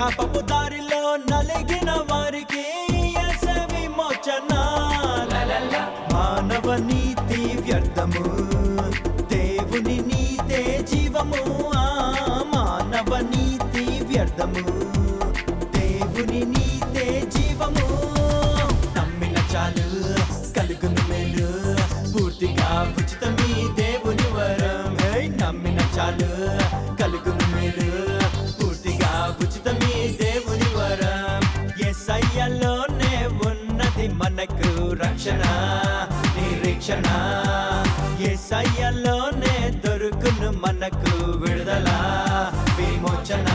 శాపపు దారిలో నలిగిన వారికి యేసే విమోచన. మానవ నీతి వ్యర్థము, దేవుని నీతే జీవము. మానవ నీతి వ్యర్థము, దేవుని నీతే జీవము. నమ్మిన చాలు కలుగును మేలు, పూర్తిగా ఉచితమీ దేవుని వరం. నమ్మిన చాలు కలుగును మేలు, పూర్తిగా ఉచితమీ దేవుని వరం. యేసయ్యలోనే ఉన్నది మనకు రక్షణ నిరీక్షణ. యేసయ్యలోనే దొరుకును మనకు విడుదల విమోచన.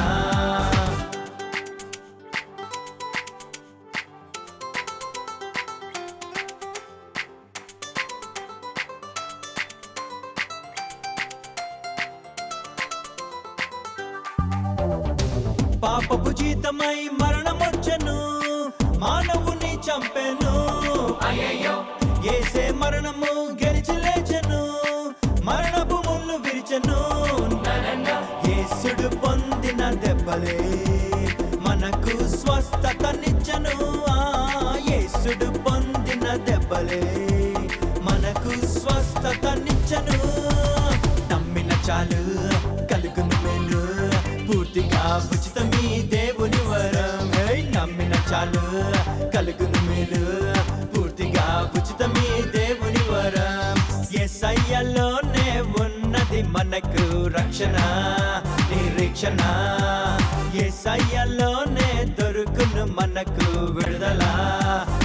పాపపు జీతమై మరణమొచ్చెను, మానవుని చంపెను. యేసే మరణము గెలిచి లేచెను, మరణపు ముళ్ళు విరిచెను. యేసుడు పొందిన దెబ్బలే మనకు స్వస్థతనిచ్చెను. యేసుడు పొందిన దెబ్బలే మనకు స్వస్థతనిచ్చెను. నమ్మిన చాలు కలుగును మేలు, పూర్తిగా ఉచితమీ దేవుని వరం. నమ్మిన చాలు కలుగును మేలు, పూర్తిగా ఉచితమీ దేవుని వరం. యేసయ్యలోనే ఉన్నది మనకు రక్షణ నిరీక్షణ. యేసయ్యలోనే దొరుకును మనకు విడుదల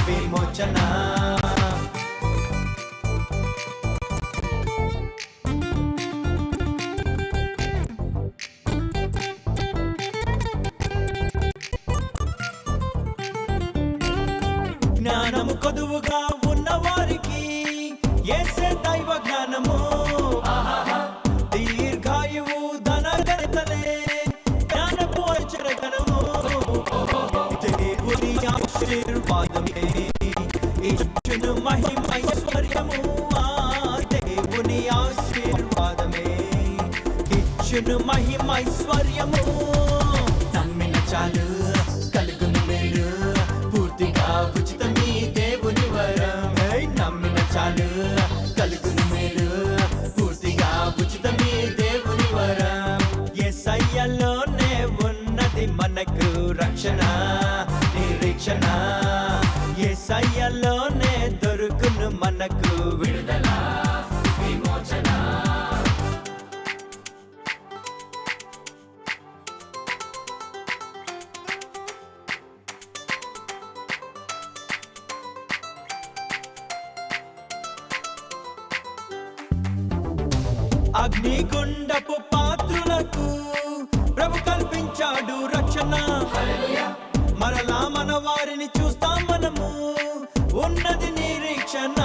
విమోచన. జ్ఞానము కొదువుగా ఉన్న వారికి యేసే దైవ జ్ఞానము. దీర్ఘాయువు ధన ఘనతలే జ్ఞానపు అచరగణము. దేవుని ఆశీర్వాదమే ఇచ్చును మహిమైశ్వర్యము. దేవుని ఆశీర్వాదమే ఇచ్చును మహిమైశ్వర్యము. నమ్మిన చాలు కలుగును మేలు, పూర్తిగా ఉచితమీ దేవుని వరం. నమ్మిన చాలు కలుగును మేలు, పూర్తిగా ఉచితమీ దేవుని వరం. యేసయ్యలోనే ఉన్నది మనకు రక్షణ నిరీక్షణ. యేసయ్యలోనే దొరుకును మనకు విడుదల విమోచన. అగ్నిగుండపు పాత్రులకు ప్రభు కల్పించాడు రక్షణ. మరలా మన వారిని చూస్తాం మనము, ఉన్నది నిరీక్షణ.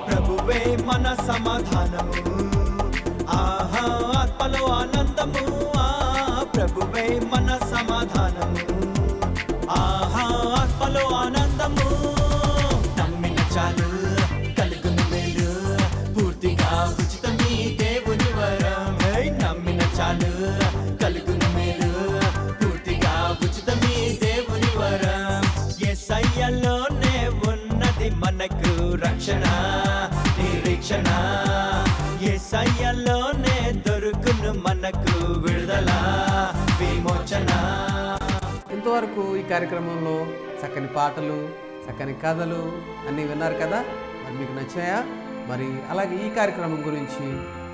ప్రభువే మన సమాధానము, ఆహా ఆత్మలో ఆనందము. ప్రభువే మన సమాధానము, ఆహా ఆత్మలో ఆనందము. నమ్మిన చాలు కలుగును మేలు, పూర్తిగా ఉచితమీ దేవుని వరం. నమ్మిన చాలు కలుగును మేలు, పూర్తిగా ఉచితమీ దేవుని వరం. యేసయ్యలోనే ఉన్నది మనకు రక్షణ నిరీక్షణ. యేసయ్యలోనే దొరుకును మనకు విడుదల విమోచన. ఇంతవరకు ఈ కార్యక్రమంలో చక్కని పాటలు, చక్కని కథలు అన్నీ విన్నారు కదా. మరి మీకు నచ్చాయా? మరి అలాగే ఈ కార్యక్రమం గురించి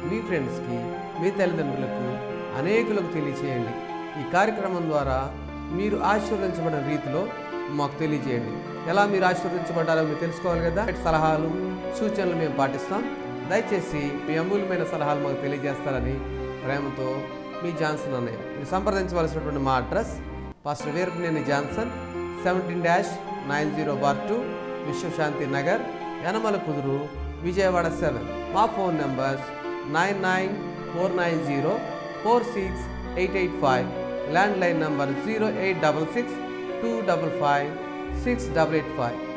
మీ ఫ్రెండ్స్కి, మీ తల్లిదండ్రులకు, అనేకులకు తెలియచేయండి. ఈ కార్యక్రమం ద్వారా మీరు ఆశీర్వదించబడిన రీతిలో మాకు తెలియజేయండి. ఎలా మీరు ఆశీర్వదించబడ్డారో మీరు తెలుసుకోవాలి కదా. సలహాలు, సూచనలు మేము పాటిస్తాం. దయచేసి మీ అమూల్యమైన సలహాలు మాకు తెలియజేస్తారని ప్రేమతో మీ జాన్సన్ అన్నయ్య. మీరు సంప్రదించవలసినటువంటి మా అడ్రస్ పాస్టర్ వీరపనేని జాన్సన్, 17-90/2 విశ్వశాంతి నగర్, యనమల కుదురు, విజయవాడ 7. మా ఫోన్ నంబర్స్ 9949046885, ల్యాండ్లైన్ నంబర్ 0866 255 6885.